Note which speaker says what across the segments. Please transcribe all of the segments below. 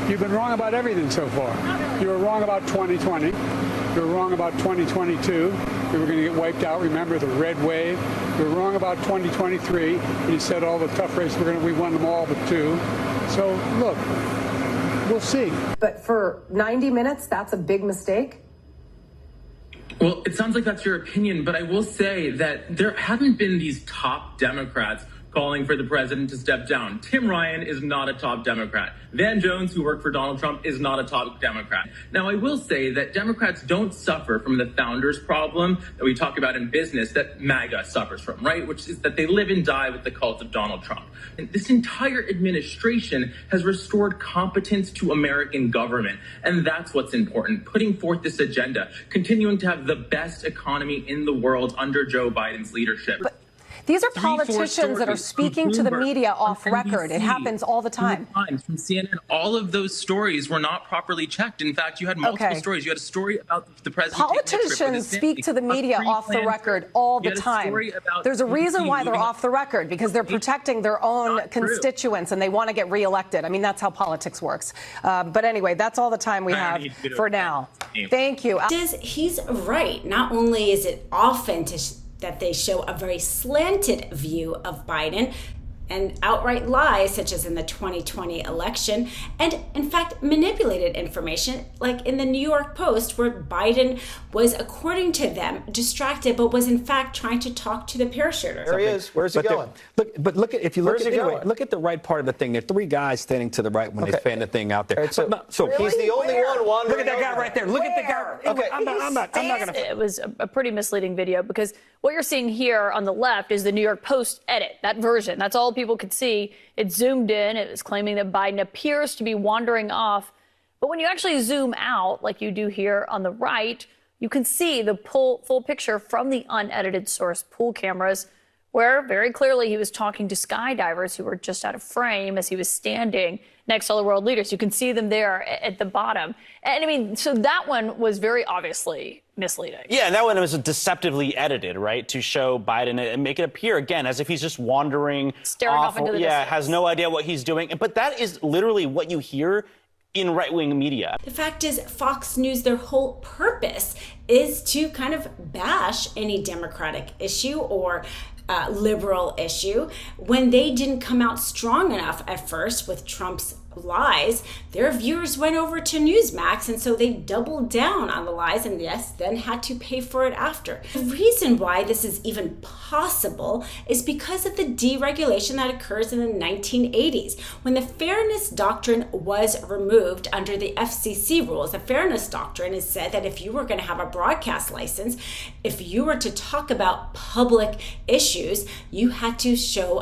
Speaker 1: You've been wrong about everything so far. You were wrong about 2020. You were wrong about 2022. We were going to get wiped out. Remember the red wave? You were wrong about 2023. And you said all the tough races, we won them all but 2. So, look, we'll see.
Speaker 2: But for 90 minutes, that's a big mistake?
Speaker 3: Well, it sounds like that's your opinion, but I will say that there haven't been these top Democrats calling for the president to step down. Tim Ryan is not a top Democrat. Van Jones, who worked for Donald Trump, is not a top Democrat. Now, I will say that Democrats don't suffer from the founders problem that we talk about in business that MAGA suffers from, right? Which is that they live and die with the cult of Donald Trump. And this entire administration has restored competence to American government. And that's what's important, putting forth this agenda, continuing to have the best economy in the world under Joe Biden's leadership.
Speaker 2: These are politicians that are speaking to the media off record. It happens all the time.
Speaker 3: From CNN, all of those stories were not properly checked. In fact, you had multiple stories. You had a story about the president.
Speaker 2: Politicians speak to the media off the record all the time. There's a reason why they're off the record, because they're protecting their own constituents and they want to get reelected. I mean, that's how politics works. But anyway, that's all the time we have for now. Thank you.
Speaker 4: He's right. Not only is it often that they show a very slanted view of Biden and outright lies, such as in the 2020 election, and in fact manipulated information, like in the New York Post, where Biden was, according to them, distracted, but was in fact trying to talk to the parachuters.
Speaker 5: There he is. Where's he going? Look at the right part of the thing. There are 3 guys standing to the right when they fan the thing out there.
Speaker 4: Right,
Speaker 5: so
Speaker 4: he's the only one.
Speaker 5: Look at that guy right there. Look at the guy. Okay, I'm not going to.
Speaker 6: It was a pretty misleading video, because what you're seeing here on the left is the New York Post edit, that version. That's all people could see. It zoomed in. It was claiming that Biden appears to be wandering off. But when you actually zoom out, like you do here on the right, you can see the full picture from the unedited source pool cameras, where very clearly he was talking to skydivers who were just out of frame as he was standing next to all the world leaders. You can see them there at the bottom. And I mean, so that one was very obviously misleading.
Speaker 7: Yeah, and that one was deceptively edited, right, to show Biden and make it appear, again, as if he's just wandering
Speaker 6: staring off into the distance.
Speaker 7: Has no idea what he's doing. But that is literally what you hear in right-wing media.
Speaker 4: The fact is, Fox News, their whole purpose is to kind of bash any Democratic issue or liberal issue. When they didn't come out strong enough at first with Trump's lies, their viewers went over to Newsmax, and so they doubled down on the lies and then had to pay for it after. The reason why this is even possible is because of the deregulation that occurs in the 1980s. When the Fairness Doctrine was removed under the FCC rules, the Fairness Doctrine is said that if you were going to have a broadcast license, if you were to talk about public issues, you had to show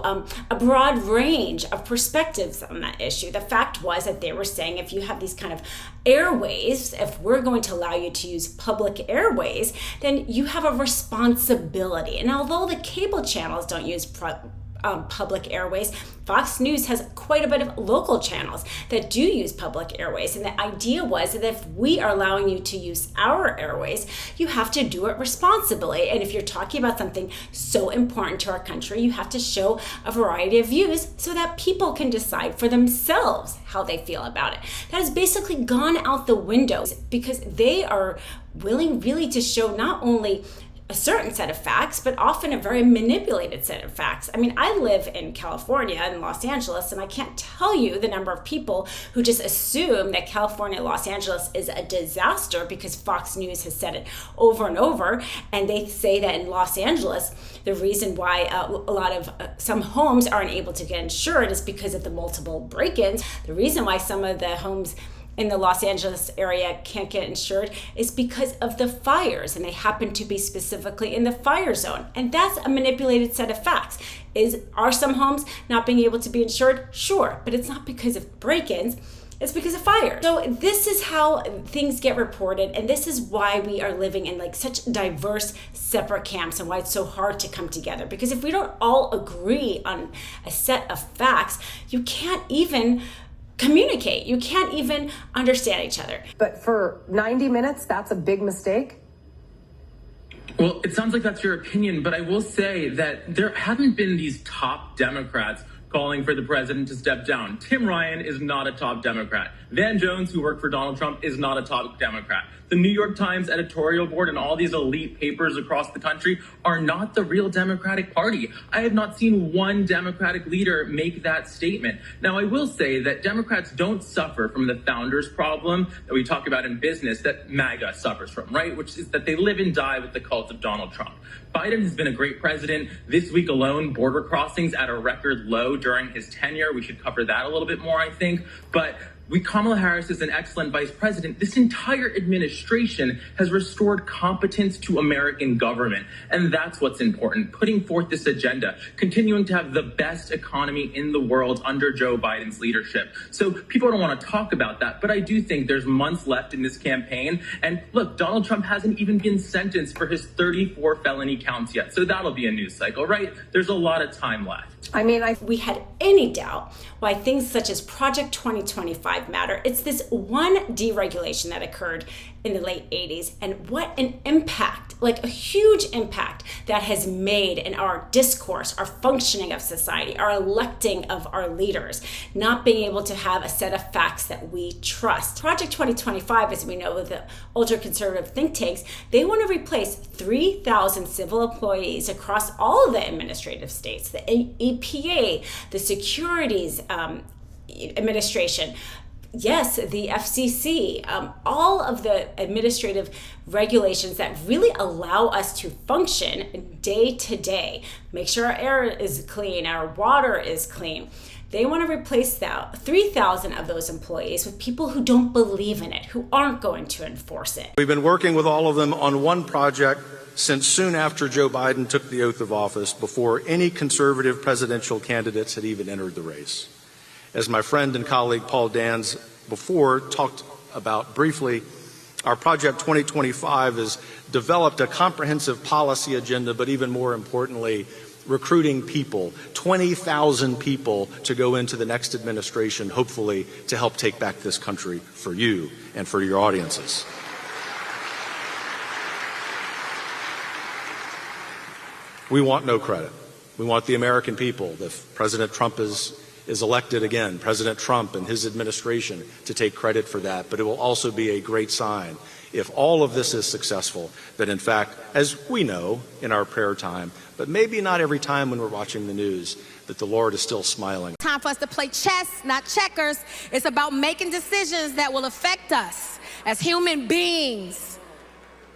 Speaker 4: a broad range of perspectives on that issue. The fact was that they were saying, if you have these kind of airways, if we're going to allow you to use public airways, then you have a responsibility. And although the cable channels don't use public airways, Fox News has quite a bit of local channels that do use public airways. And the idea was that if we are allowing you to use our airways, you have to do it responsibly. And if you're talking about something so important to our country, you have to show a variety of views so that people can decide for themselves how they feel about it. That has basically gone out the window, because they are willing really to show not only a certain set of facts, but often a very manipulated set of facts. I mean, I live in California, in Los Angeles, and I can't tell you the number of people who just assume that California, Los Angeles is a disaster because Fox News has said it over and over. And they say that in Los Angeles, the reason why a lot of some homes aren't able to get insured is because of the multiple break-ins. The reason why some of the homes in the Los Angeles area can't get insured is because of the fires, and they happen to be specifically in the fire zone. And that's a manipulated set of facts. Are some homes not being able to be insured? Sure, but it's not because of break-ins, it's because of fire. So this is how things get reported, and this is why we are living in like such diverse separate camps, and why it's so hard to come together. Because if we don't all agree on a set of facts, you can't even communicate. You can't even understand each other.
Speaker 2: But for 90 minutes, that's a big mistake?
Speaker 3: Well, it sounds like that's your opinion, but I will say that there haven't been these top Democrats calling for the president to step down. Tim Ryan is not a top Democrat. Van Jones, who worked for Donald Trump, is not a top Democrat. The New York Times editorial board and all these elite papers across the country are not the real Democratic Party. I have not seen one Democratic leader make that statement. Now, I will say that Democrats don't suffer from the founders problem that we talk about in business that MAGA suffers from, right? Which is that they live and die with the cult of Donald Trump. Biden has been a great president. This week alone, border crossings at a record low during his tenure. We should cover that a little bit more, I think. But Kamala Harris is an excellent vice president. This entire administration has restored competence to American government. And that's what's important, putting forth this agenda, continuing to have the best economy in the world under Joe Biden's leadership. So people don't want to talk about that, but I do think there's months left in this campaign. And look, Donald Trump hasn't even been sentenced for his 34 felony counts yet. So that'll be a news cycle, right? There's a lot of time left.
Speaker 4: I mean, if we had any doubt why things such as Project 2025 matter, it's this one deregulation that occurred in the late 80s, and what an impact, like a huge impact that has made in our discourse, our functioning of society, our electing of our leaders, not being able to have a set of facts that we trust. Project 2025, as we know with the ultra-conservative think tanks, they want to replace 3,000 civil employees across all of the administrative states, the EPA, the Securities Administration, yes, the FCC, all of the administrative regulations that really allow us to function day to day, make sure our air is clean, our water is clean. They want to replace 3,000 of those employees with people who don't believe in it, who aren't going to enforce it.
Speaker 8: We've been working with all of them on one project since soon after Joe Biden took the oath of office, before any conservative presidential candidates had even entered the race. As my friend and colleague Paul Dans before talked about briefly, our Project 2025 has developed a comprehensive policy agenda, but even more importantly, recruiting people, 20,000 people to go into the next administration, hopefully to help take back this country for you and for your audiences. We want no credit. We want the American people, if President Trump is elected again, President Trump and his administration, to take credit for that. But it will also be a great sign, if all of this is successful, that in fact, as we know in our prayer time, but maybe not every time when we're watching the news, that the Lord is still smiling.
Speaker 9: Time for us to play chess, not checkers. It's about making decisions that will affect us as human beings,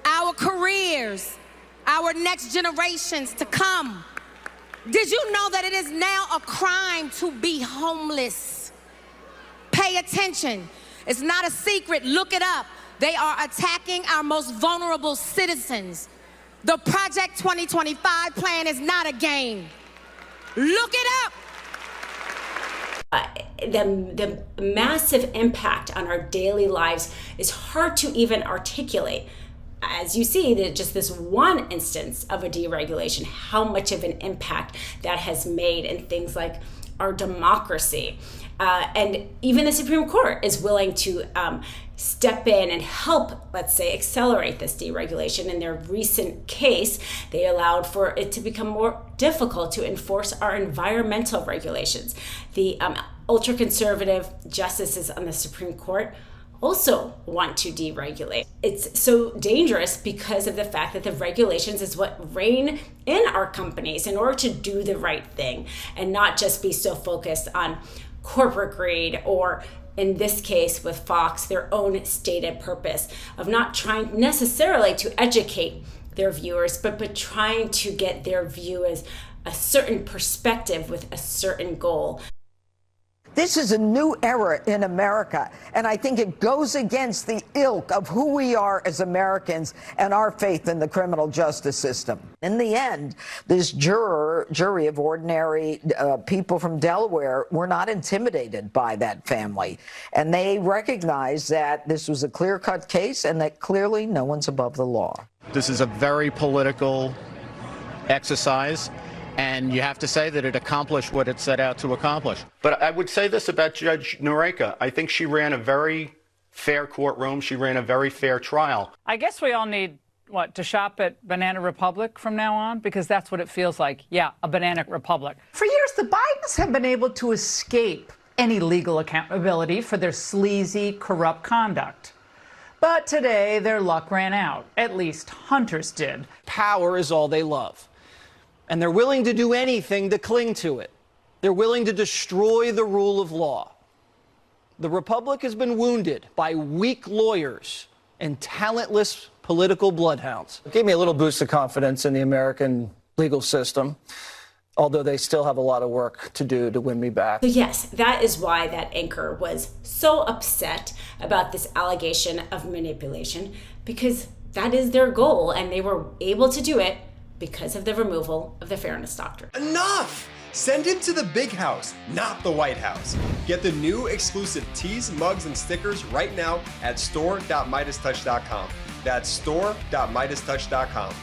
Speaker 9: our careers, our next generations to come. Did you know that it is now a crime to be homeless? Pay attention. It's not a secret. Look it up. They are attacking our most vulnerable citizens. The Project 2025 plan is not a game. Look it up.
Speaker 4: The massive impact on our daily lives is hard to even articulate. As you see, that just this one instance of a deregulation, how much of an impact that has made in things like our democracy. And even the Supreme Court is willing to step in and help, let's say, accelerate this deregulation. In their recent case, they allowed for it to become more difficult to enforce our environmental regulations. The ultra-conservative justices on the Supreme Court also want to deregulate. It's so dangerous because of the fact that the regulations is what rein in our companies in order to do the right thing and not just be so focused on corporate greed, or in this case with Fox, their own stated purpose of not trying necessarily to educate their viewers, but trying to get their view as a certain perspective with a certain goal.
Speaker 10: This is a new era in America, and I think it goes against the ilk of who we are as Americans and our faith in the criminal justice system. In the end, this jury of ordinary people from Delaware were not intimidated by that family, and they recognized that this was a clear-cut case and that clearly no one's above the law.
Speaker 11: This is a very political exercise, and you have to say that it accomplished what it set out to accomplish.
Speaker 12: But I would say this about Judge Noreika. I think she ran a very fair courtroom. She ran a very fair trial.
Speaker 13: I guess we all need what, to shop at Banana Republic from now on? Because that's what it feels like. Yeah, a Banana Republic.
Speaker 14: For years, the Bidens have been able to escape any legal accountability for their sleazy, corrupt conduct. But today, their luck ran out. At least Hunter's did.
Speaker 15: Power is all they love. And they're willing to do anything to cling to it. They're willing to destroy the rule of law. The Republic has been wounded by weak lawyers and talentless political bloodhounds. It gave me a little boost of confidence in the American legal system, although they still have a lot of work to do to win me back.
Speaker 4: So yes, that is why that anchor was so upset about this allegation of manipulation, because that is their goal, and they were able to do it because of the removal of the Fairness Doctrine.
Speaker 16: Enough! Send him to the big house, not the White House. Get the new exclusive tees, mugs, and stickers right now at store.MeidasTouch.com. That's store.MeidasTouch.com.